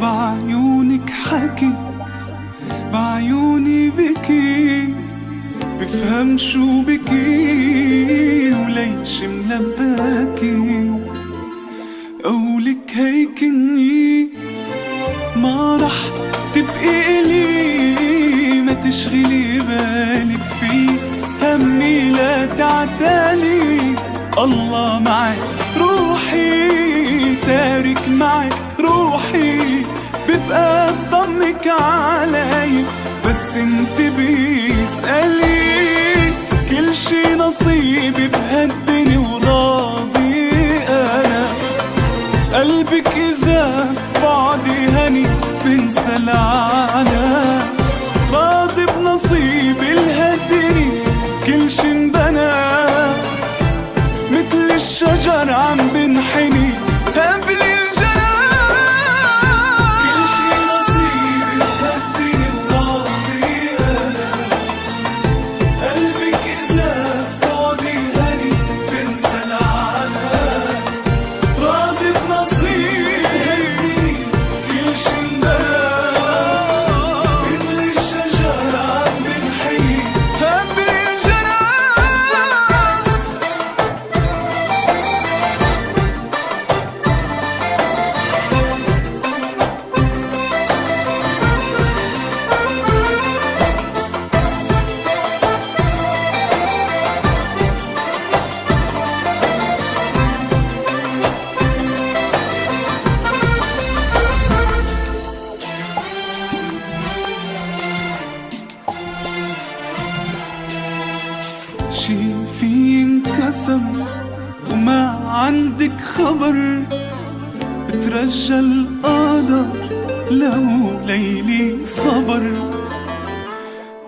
بعيونك حكي، بعيوني بكي، بفهم شو بكي وليش ملباكي. قولك هيك اني ما رح تبقي إلي، ما تشغلي بالك في همي لا تعتالي. الله معك روحي، تارك معك روحي، ببقى بضمنك علي بس انت بيسألي. كل شي نصيبي بهالدنيا وراضي انا، قلبك اذا في بعدي هني بنسى العنا. راضي بنصيبي لهالدنيا كل شي انبنى، مثل الشجر عم بنحني قبل الجنة. كل شي نصيبي بهالدنيا وراضي انا، قلبك اذا في بعدي هني بنسى العنا. راضي بنصيبي هالدنيا كل شي انبنى، مثل الشجر عم بنحني قبل الجنة. شي في انكسر وما عندك خبر، بترجى القدر لو ليلي صبر.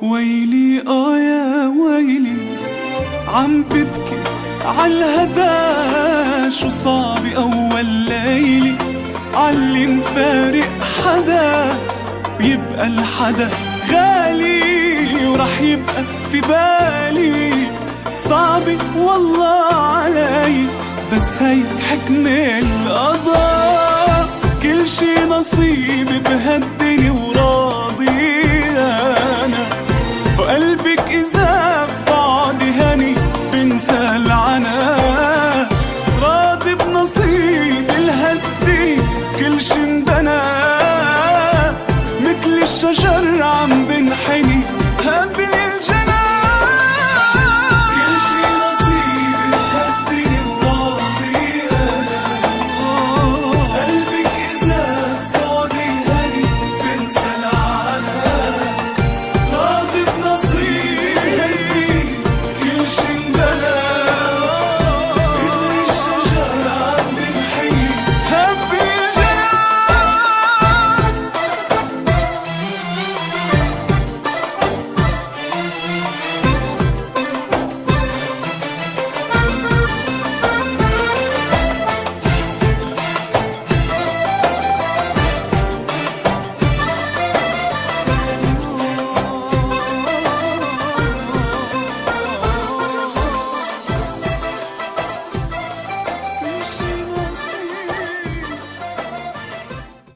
ويلي يا ويلي عم ببكي عالهدى، شو صعب أول ليلي عاللي مفارق حدا. ويبقى الحدا غالي ورح يبقى في بالي، صعب والله علي بس هيك حكم القضاء. كل شي نصيب بهالدنيا